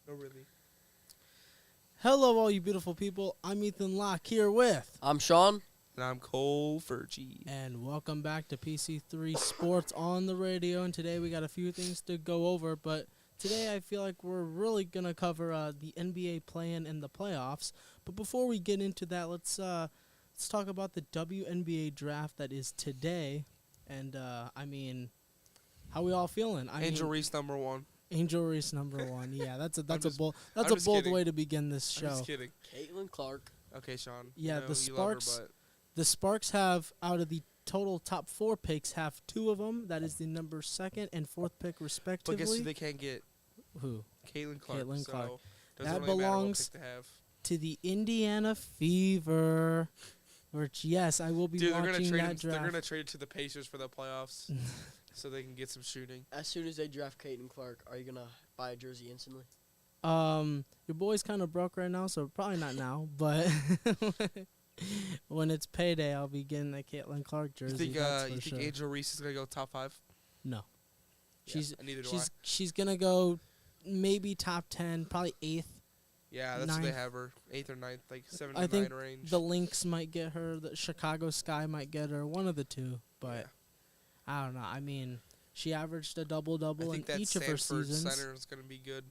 No, really. Hello, all you beautiful people. I'm Ethan Locke here with. I'm Shawn. And I'm Cole Fergie. And welcome back to PC3 Sports on the radio. And today we got a few things to go over. But today I feel like we're really going to cover the NBA play-in and the playoffs. But before we get into that, let's talk about the WNBA draft that is today. And, how we all feeling? Angel Reese number 1. Angel Reese number 1. Yeah, that's a bold kidding. way to begin this show. I'm just kidding. Caitlin Clark. Okay, Shawn. Yeah, the the Sparks. Love her, The Sparks have, out of the total top 4 picks, have 2 of them. That is the number 2nd and 4th pick, respectively. but guess who they can't get? Who? Caitlin Clark. Caitlin so Clark. doesn't That really matter what belongs pick to have. To the Indiana Fever, which, yes, I will be Dude, watching that draft. They're gonna trade it to the Pacers for the playoffs, so they can get some shooting. As soon as they draft Caitlin Clark, are you going to buy a jersey instantly? Your boy's kind of broke right now, so probably not now, but when it's payday, I'll be getting a Caitlin Clark jersey. You think Angel Reese is gonna go top 5? No. Yeah, neither do I. She's gonna go maybe top 10, probably 8th. Yeah, that's what they have her. 8th or 9th, like 7 to 9 think range. The Lynx might get her. The Chicago Sky might get her. One of the two. But I don't know. I mean, she averaged a double-double in each of her seasons. Center is going to be good.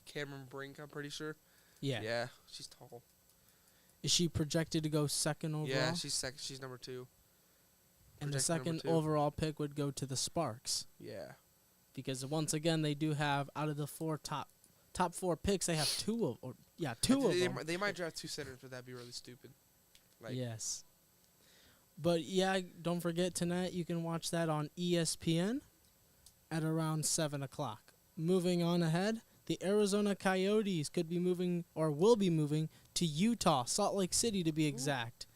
Cameron Brink, I'm pretty sure. Yeah. Yeah, she's tall. Is she projected to go 2nd overall? Yeah, she's second. She's number 2. And the second overall pick would go to the Sparks. Yeah. Because once again, they do have, out of the top 4 picks, they have 2 of them. They might draft 2 centers, but that'd be really stupid. Yes. But, yeah, don't forget tonight you can watch that on ESPN at around 7 o'clock. Moving on ahead, the Arizona Coyotes could be moving, or will be moving, to Utah, Salt Lake City to be exact.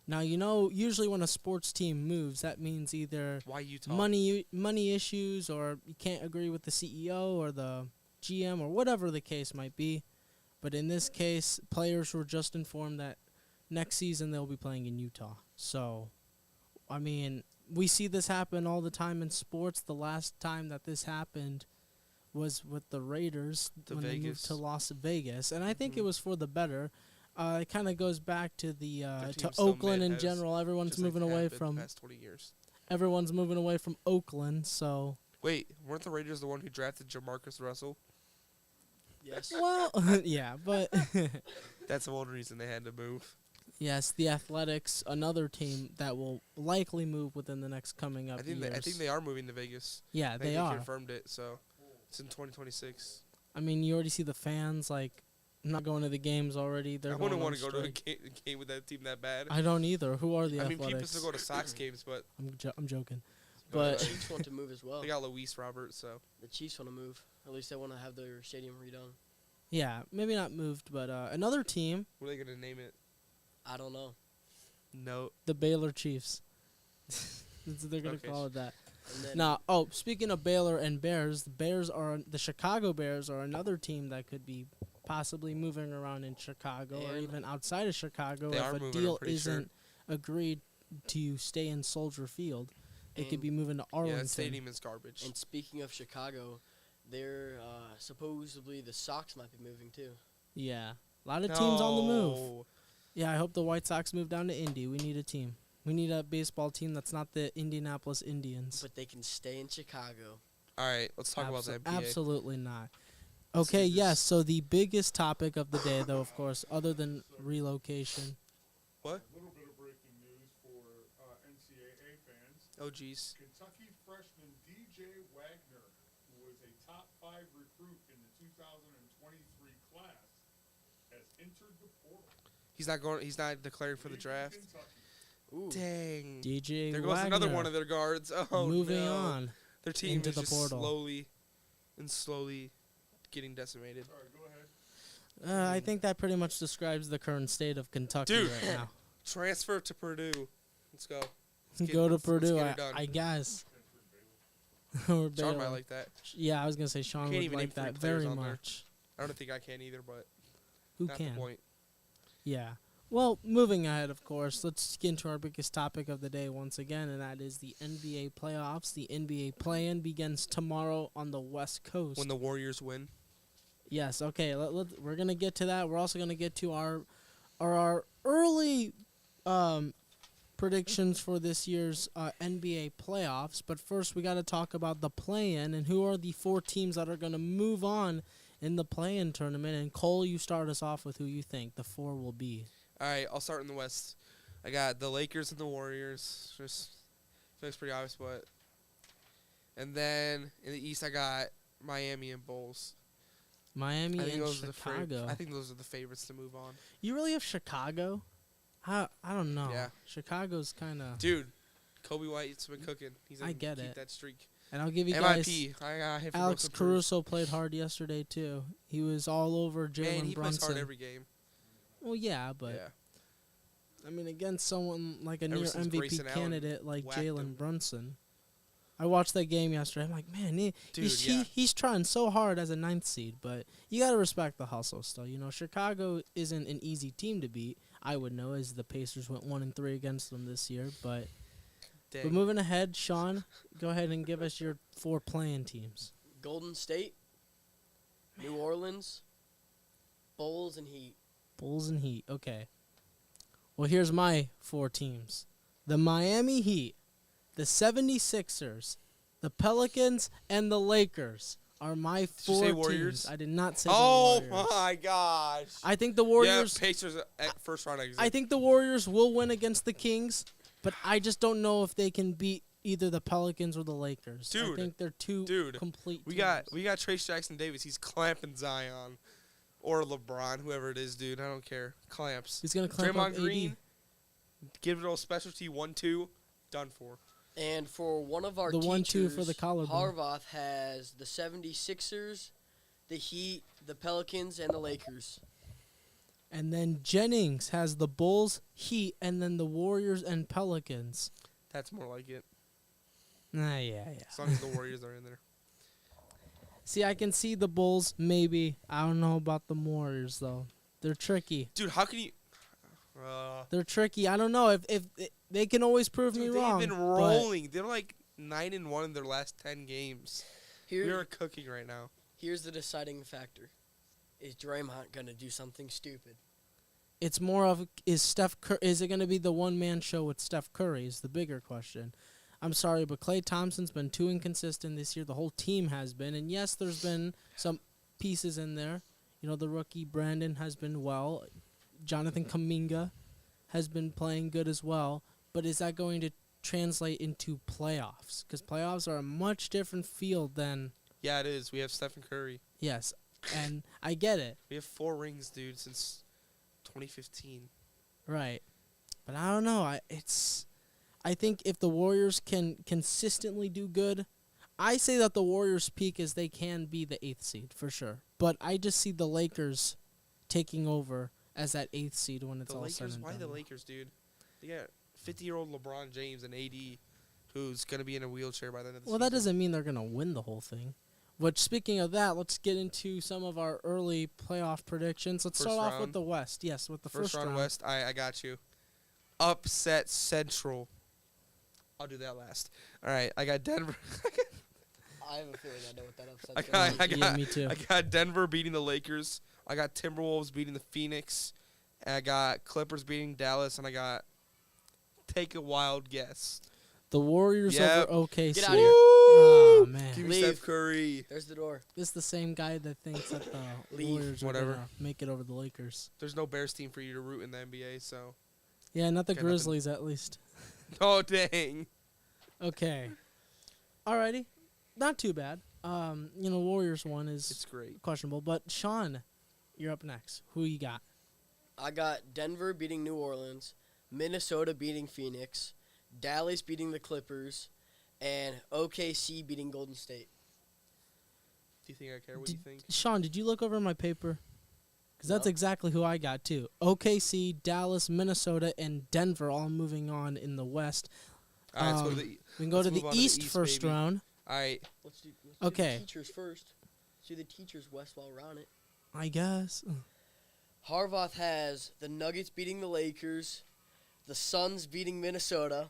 Now, usually when a sports team moves, that means either why Utah? money issues, or you can't agree with the CEO or the GM or whatever the case might be. But in this case, players were just informed that next season they'll be playing in Utah. So, I mean, we see this happen all the time in sports. The last time that this happened was with the Raiders when they moved to Las Vegas. And I think it was for the better. It kind of goes back to to Oakland in general. Everyone's moving away from past 20 years. Everyone's moving away from Oakland, so. Wait, weren't the Raiders the one who drafted Jamarcus Russell? Yes. Well, yeah, but that's the one reason they had to move. Yes, the Athletics, another team that will likely move within the next coming up years. I think they are moving to Vegas. Yeah, they are. They confirmed it, so it's in 2026. I mean, you already see the fans not going to the games already. I wouldn't want to go to a game with that team that bad. I don't either. Who are the Athletics? I mean, people still go to Sox games, but I'm joking. But the Chiefs want to move as well. They got Luis Robert, so the Chiefs want to move. At least they want to have their stadium redone. Yeah, maybe not moved, but another team. What are they gonna name it? I don't know. No. The Baylor Chiefs. They're gonna call it that. Now, speaking of Baylor and Bears, the Chicago Bears are another team that could be possibly moving around in Chicago or even outside of Chicago if a deal isn't agreed to stay in Soldier Field. They could be moving to Arlington. Yeah, that stadium is garbage. And speaking of Chicago, they're supposedly the Sox might be moving too. Yeah, a lot of teams on the move. Yeah, I hope the White Sox move down to Indy. We need a team. We need a baseball team that's not the Indianapolis Indians. But they can stay in Chicago. All right, let's talk about the NBA. Absolutely not. Okay, yes, so the biggest topic of the day, though, of course, other than relocation. What? A little bit of breaking news for NCAA fans. Oh, geez. Kentucky freshman DJ Wagner, who was a top 5 recruit in the 2023 class, has entered the portal. He's not declaring for the draft. Ooh. Dang. DJ There goes Wagner. another one of their guards. Oh, Moving no. on. Their team into is the just portal. slowly getting decimated. All right, go ahead. I think that pretty much describes the current state of Kentucky right now. Transfer to Purdue. Let's go. Go to Purdue, get it done. I guess. Or Sean Baylor. might like that. Yeah, I was going to say Sean Can't would even like name 3 that players very on there. much. I don't think I can either, but Who not can? the point. Yeah. Well, moving ahead, of course, let's get into our biggest topic of the day once again, and that is the NBA playoffs. The NBA play-in begins tomorrow on the West Coast. When the Warriors win. Yes. Okay. We're gonna get to that. We're also gonna get to our early predictions for this year's NBA playoffs. But first, we got to talk about the play-in and who are the 4 teams that are gonna move on in the play-in tournament. And Cole, you start us off with who you think the 4 will be. All right, I'll start in the West. I got the Lakers and the Warriors. Just feels pretty obvious, but. And then in the East, I got Miami and Bulls. Miami I think and those Chicago. I think those are the favorites to move on. You really have Chicago? I don't know. Yeah. Chicago's kind of. Dude, Kobe White's been cooking. He's I gonna get keep it. that streak. And I'll give you guys. MIP. I got hit for Alex broken proof. Caruso played hard yesterday too. He was all over Man, Jalen he Brunson. plays hard every game. Well, yeah, but Yeah. I mean, against someone like a Ever near since MVP Grayson Allen candidate like whacked Jalen him. Brunson. I watched that game yesterday. I'm like, man, Dude, yeah. he's trying so hard as a 9th seed, but you got to respect the hustle still. You know, Chicago isn't an easy team to beat. I would know, as the Pacers went 1-3 against them this year. But Dang. moving ahead, Sean, go ahead and give us your 4 playing teams. Golden State, New Orleans, Bulls, and Heat. Bulls and Heat. Okay. Well, here's my 4 teams. The Miami Heat, the 76ers, the Pelicans, and the Lakers are my 4 you say teams. Warriors? I did not say Oh the Warriors. my gosh. I think the Warriors. Yeah, Pacers at first round exit. I think the Warriors will win against the Kings, but I just don't know if they can beat either the Pelicans or the Lakers. I Dude. think they're two Dude, complete we teams. got Trace Jackson Davis. He's clamping Zion or LeBron, whoever it is, dude. I don't care. Clamps. He's gonna clamp up Draymond AD. Green, give it all specialty 1-2, done for. And for one of our The teachers, 1-2 for the collarbone. Harvath has the 76ers, the Heat, the Pelicans, and the Lakers. And then Jennings has the Bulls, Heat, and then the Warriors and Pelicans. That's more like it. Yeah. As long as the Warriors are in there. See, I can see the Bulls, maybe. I don't know about the Warriors, though. They're tricky. Dude, how can you... They're tricky. I don't know if they can always prove me dude, wrong. they've been but rolling. They're like 9-1 in their last 10 games. Here, We're cooking right now. here's the deciding factor. Is Draymond going to do something stupid? It's more of, is it going to be the one-man show with Steph Curry is the bigger question. I'm sorry, but Klay Thompson's been too inconsistent this year. The whole team has been. And, yes, there's been some pieces in there. You know, the rookie Brandon has been well. Jonathan Kuminga has been playing good as well. But is that going to translate into playoffs? Because playoffs are a much different field than, Yeah, it is. We have Stephen Curry. yes, and I get it. We have 4 rings, dude, since 2015. Right. But I don't know. I think if the Warriors can consistently do good, I say that the Warriors' peak is they can be the 8th seed for sure. But I just see the Lakers taking over as that 8th seed when it's The all said Lakers? and Why done. the Lakers, dude? They got 50-year-old LeBron James and AD, who's going to be in a wheelchair by the end of the Well, season. that doesn't mean they're going to win the whole thing. Which, speaking of that, let's get into some of our early playoff predictions. Let's First start off with round. the West. Yes, with the First first round West, I got you. Upset Central. I'll do that last. All right, I got Denver. I have a feeling I know what that upset's I going to be. got, Yeah, me too. I got Denver beating the Lakers. I got Timberwolves beating the Phoenix. And I got Clippers beating Dallas. And I got, take a wild guess. The Warriors Yep. over OKC. Get out of here. Oh, man. Give me Leave. Steph Curry. There's the door. This is the same guy that thinks that the Leave. Warriors are Whatever. going to make it over the Lakers. There's no Bears team for you to root in the NBA, so. Yeah, not the Got nothing. Grizzlies, at least. Oh, dang. Okay. Alrighty. Not too bad. Warriors one is It's great. questionable. But, Sean, you're up next. Who you got? I got Denver beating New Orleans, Minnesota beating Phoenix, Dallas beating the Clippers, and OKC beating Golden State. Do you think I care what you think? Sean, did you look over my paper? Because that's No. exactly who I got, too. OKC, Dallas, Minnesota, and Denver all moving on in the West. All right, let's go to Um, the. We can go Let's to the move on to the East East, first baby. round. All right. Let's do Okay. the teachers first. Let's do the teachers West while we're on it. I guess. Harvath has the Nuggets beating the Lakers, the Suns beating Minnesota,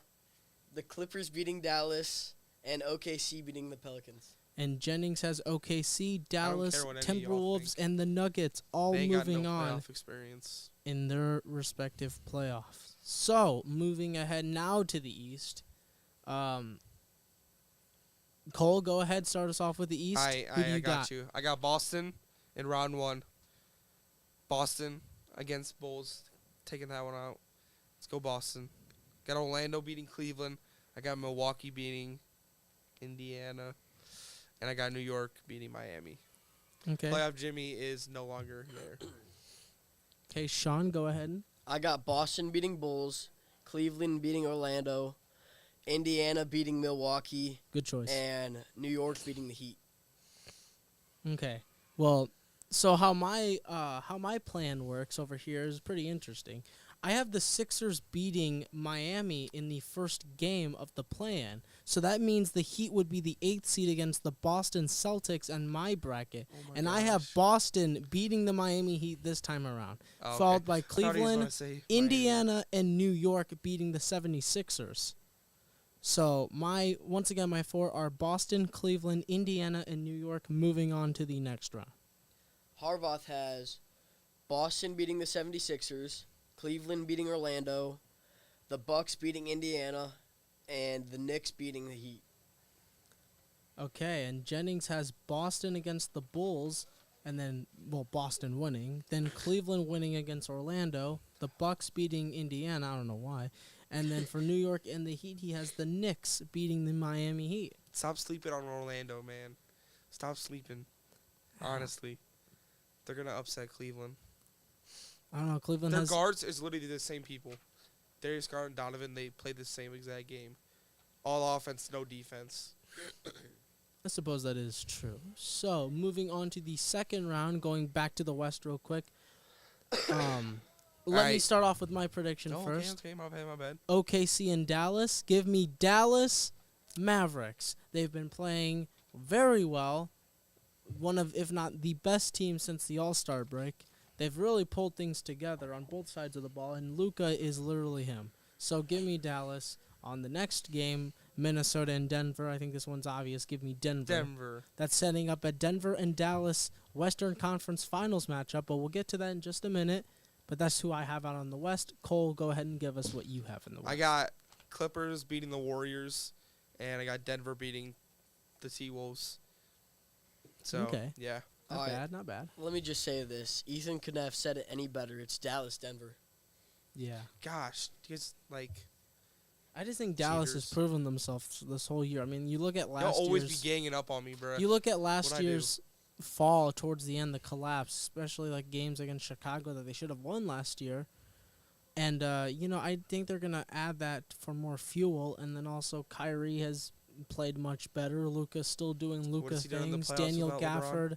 the Clippers beating Dallas, and OKC beating the Pelicans. And Jennings has OKC, Dallas, care what any of y'all Timberwolves, and the Nuggets all They ain't got moving no on playoff experience. in their respective playoffs. So, moving ahead now to the East. Cole, go ahead. Start us off with the East. Who do I you got you. I got Boston in round 1. Boston against Bulls. Taking that one out. Let's go Boston. Got Orlando beating Cleveland. I got Milwaukee beating Indiana. And I got New York beating Miami. Okay. Playoff Jimmy is no longer there. Okay, Shawn, go ahead. I got Boston beating Bulls, Cleveland beating Orlando, Indiana beating Milwaukee, Good choice. and New York beating the Heat. Okay. Well, so how my plan works over here is pretty interesting. I have the Sixers beating Miami in the first game of the plan. So that means the Heat would be the 8th seed against the Boston Celtics in my bracket. Oh my And I have gosh. Boston beating the Miami Heat this time around. Oh, Followed okay. by I thought he was Cleveland, gonna say Miami. Indiana, and New York beating the 76ers. So once again my 4 are Boston, Cleveland, Indiana, and New York moving on to the next round. Harvath has Boston beating the 76ers, Cleveland beating Orlando, the Bucks beating Indiana, and the Knicks beating the Heat. Okay, and Jennings has Boston against the Bulls, and then, Boston winning. Then Cleveland winning against Orlando, the Bucks beating Indiana, I don't know why. And then for New York and the Heat, he has the Knicks beating the Miami Heat. Stop sleeping on Orlando, man. Stop sleeping. Honestly. They're going to upset Cleveland. I don't know, Cleveland Their has... guards is literally the same people. Darius Garland and Donovan, they played the same exact game. All offense, no defense. I suppose that is true. So, moving on to the second round, going back to the West real quick. Let me Alright. start off with my prediction Oh, first. okay, my bad. OKC and Dallas. Give me Dallas Mavericks. They've been playing very well. One of, if not the best team since the All-Star break. They've really pulled things together on both sides of the ball, and Luka is literally him. So give me Dallas. On the next game, Minnesota and Denver. I think this one's obvious. Give me Denver. That's setting up a Denver and Dallas Western Conference Finals matchup, but we'll get to that in just a minute. But that's who I have out on the West. Cole, go ahead and give us what you have in the West. I got Clippers beating the Warriors, and I got Denver beating the T-Wolves. So, Okay. yeah. Not Alright. bad, not bad. Let me just say this. Ethan couldn't have said it any better. It's Dallas-Denver. Yeah. Gosh, you guys, I just think Dallas has Cheaters. proven themselves this whole year. I mean, you look at they'll last always year's... be ganging up on me, bro. You look at last What'd I do? year's fall towards the end, the collapse, especially like games against Chicago that they should have won last year. And, I think they're going to add that for more fuel. And then also Kyrie has played much better. Luka's still doing Luka has he done in the things. playoffs Daniel without LeBron? Gafford.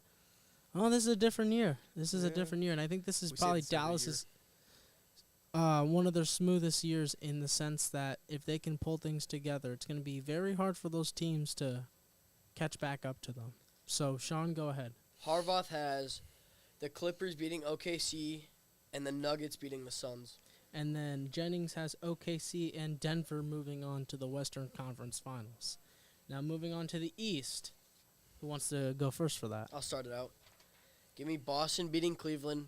Oh, this is a different year. This is a Yeah. different year. And I think this is We say probably this every year. Dallas's one of their smoothest years in the sense that if they can pull things together, it's going to be very hard for those teams to catch back up to them. So, Shawn, go ahead. Harvath has the Clippers beating OKC and the Nuggets beating the Suns. And then Jennings has OKC and Denver moving on to the Western Conference Finals. Now, moving on to the East. Who wants to go first for that? I'll start it out. Give me Boston beating Cleveland.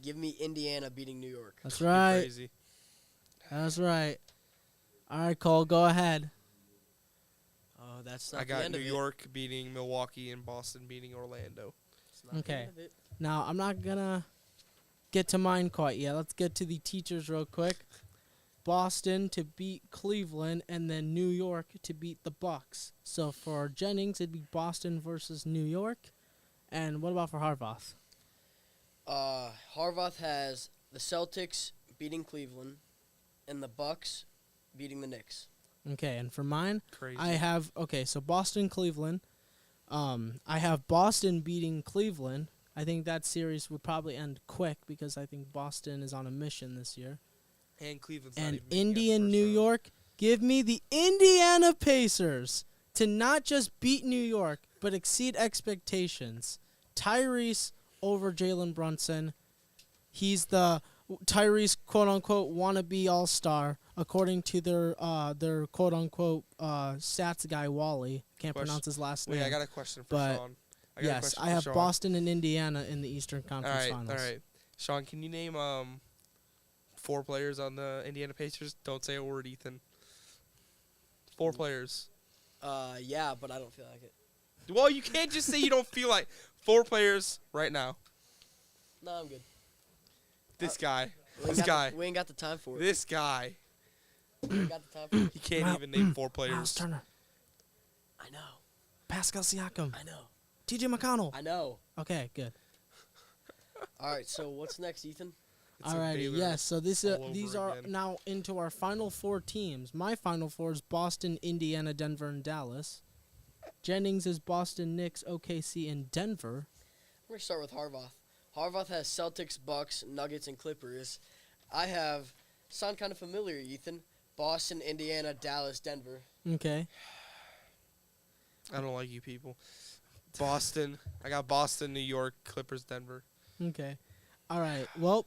Give me Indiana beating New York. That's You're right. crazy. That's right. All right, Cole, go ahead. Oh, that's not I the got end New of it. York beating Milwaukee and Boston beating Orlando. It's not the Okay. end of it. Now, I'm not going to get to mine quite yet. Let's get to the teachers real quick. Boston to beat Cleveland, and then New York to beat the Bucks. So for Jennings, it'd be Boston versus New York. And what about for Harvath? Harvath has the Celtics beating Cleveland and the Bucks beating the Knicks. Okay, and for mine, Crazy. I have, so Boston, Cleveland. I have Boston beating Cleveland. I think that series would probably end quick because I think Boston is on a mission this year. and Cleveland's not And even making it Indy and first New round. York, give me the Indiana Pacers to not just beat New York, but exceed expectations. Tyrese over Jalen Brunson. He's the Tyrese quote unquote wannabe all-star, according to their quote unquote stats guy Wally. Can't Question- pronounce his last Wait, name. I got a question for But Sean. Yes, I have Boston and Indiana in the Eastern Conference Finals. All right. Sean, can you name 4 players on the Indiana Pacers? Don't say a word, Ethan. 4 players. Yeah, but I don't feel like it. Well, you can't just say you don't feel like 4 players right now. No, I'm good. This guy. We ain't This got guy. we ain't got the time for it. This guy. We ain't got the time for it. He can't even name 4 Miles players. Turner, I know. Pascal Siakam, I know. T.J. McConnell. I know. Okay, good. All right, so what's next, Ethan? It's a Alrighty, Baylor yes. So these all over these are again. now into our final 4 teams. My final 4 is Boston, Indiana, Denver, and Dallas. Jennings is Boston, Knicks, OKC, and Denver. We're going to start with Harbaugh. Harbaugh has Celtics, Bucks, Nuggets, and Clippers. I have, sound kind of familiar, Ethan. Boston, Indiana, Dallas, Denver. Okay. I don't like you people. Boston. I got Boston, New York, Clippers, Denver. Okay. All right. Well,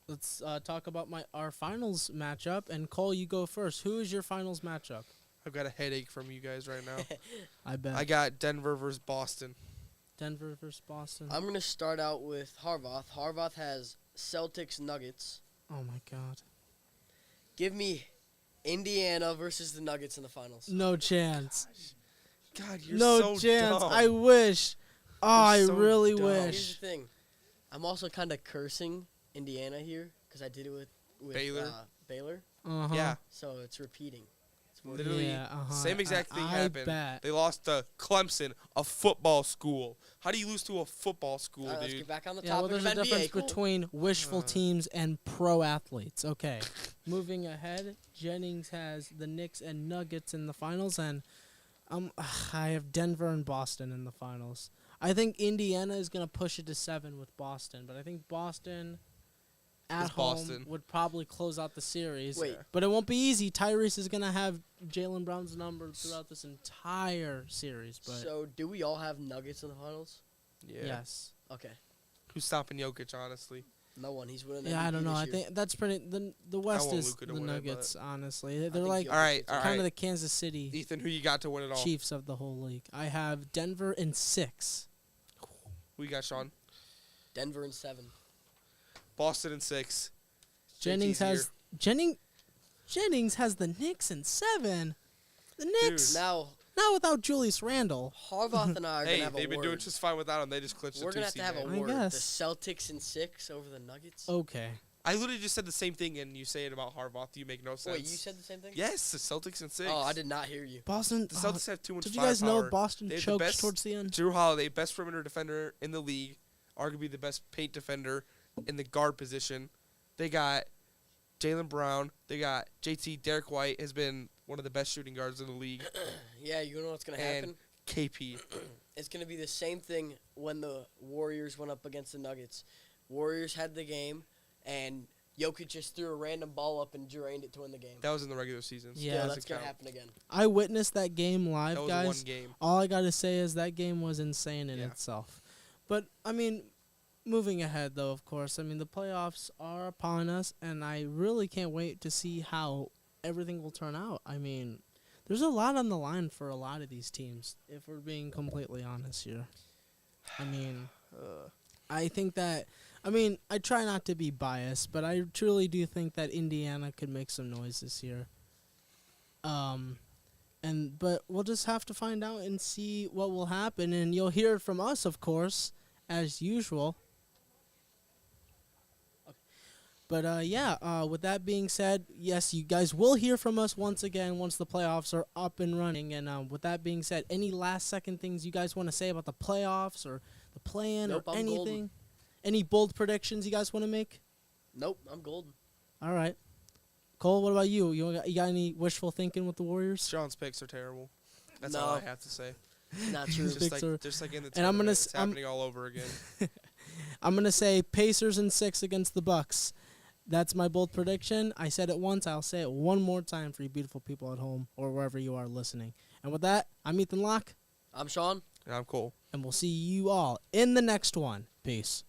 let's talk about our finals matchup. And Cole, you go first. Who is your finals matchup? I've got a headache from you guys right now. I bet. I got Denver versus Boston. Denver versus Boston. I'm going to start out with Harbaugh. Harbaugh has Celtics, Nuggets. Oh my God. Give me Indiana versus the Nuggets in the finals. No chance. God, you're No so chance. dumb. I wish. Oh, I You're so really dumb. Here's wish. the thing. I'm also kind of cursing Indiana here because I did it with Baylor? Baylor. Uh-huh. Yeah, So it's repeating. It's more literally Yeah, uh-huh. same exact thing I happened. bet. They lost to Clemson, a football school. How do you lose to a football school, Let's dude? get back on the Yeah, well, topic there's a of NBA. difference Cool. between wishful teams and pro athletes. Okay. Moving ahead, Jennings has the Knicks and Nuggets in the finals, and I have Denver and Boston in the finals. I think Indiana is going to push it to 7 with Boston, but I think Boston at It's home Boston. would probably close out the series. Wait. But it won't be easy. Tyrese is going to have Jaylen Brown's number throughout this entire series. But So do we all have Nuggets in the finals? Yeah. yes. Okay. Who's stopping Jokic, honestly? No one. He's winning. Yeah, I MVP don't know. this I year. think that's pretty. The West want is Luka to the win it, Nuggets. Honestly, they're think like Jokic All right, all kind of right. the Kansas City Ethan, who you got to win it all? Chiefs of the whole league. I have Denver in 6. Who you got, Sean? Denver in 7. Boston in 6. Jennings JT's has Jennings has the Knicks in 7. The Knicks Now, not without Julius Randle. Harbaugh and I are Hey, gonna have they've a been word. doing just fine without him. They just clinched the We're 2 gonna have seed. to have a man. I word. The guess. Celtics in 6 over the Nuggets. Okay. I literally just said the same thing, and you say it about Harbaugh. You make no sense. Wait, you said the same thing? Yes, the Celtics in 6. Oh, I did not hear you. Boston. The Celtics have too much did you guys know firepower. Boston They have the choked best- towards the end? Drew Holiday, best perimeter defender in the league, arguably the best paint defender in the guard position. They got Jaylen Brown. They got JT. Derek White has been one of the best shooting guards in the league. Yeah, you know what's gonna And happen? KP. It's gonna be the same thing when the Warriors went up against the Nuggets. Warriors had the game, and Jokic just threw a random ball up and drained it to win the game. That was in the regular season. so Yeah, that Yeah, doesn't that's gonna count. happen again. I witnessed that game live, That was guys. one game. All I gotta say is that game was insane in Yeah. itself. But I mean, moving ahead though, of course, I mean the playoffs are upon us, and I really can't wait to see how everything will turn out. I mean, there's a lot on the line for a lot of these teams, if we're being completely honest here. I mean, I think that. I mean, I try not to be biased, but I truly do think that Indiana could make some noise this year. But we'll just have to find out and see what will happen, and you'll hear it from us, of course, as usual. But with that being said, yes, you guys will hear from us once again once the playoffs are up and running. And with that being said, any last second things you guys want to say about the playoffs or the play-in Nope, or I'm anything? golden. Any bold predictions you guys want to make? Nope, I'm golden. All right. Cole, what about you? You got any wishful thinking with the Warriors? Sean's picks are terrible. That's No. all I have to say. Not true. His picks are- Just like in the And I'm tournament, gonna it's s- I'm- happening all over again. I'm going to say Pacers in 6 against the Bucks. That's my bold prediction. I said it once. I'll say it one more time for you beautiful people at home or wherever you are listening. And with that, I'm Ethan Locke, I'm Sean. And I'm cool. and we'll see you all in the next one. Peace.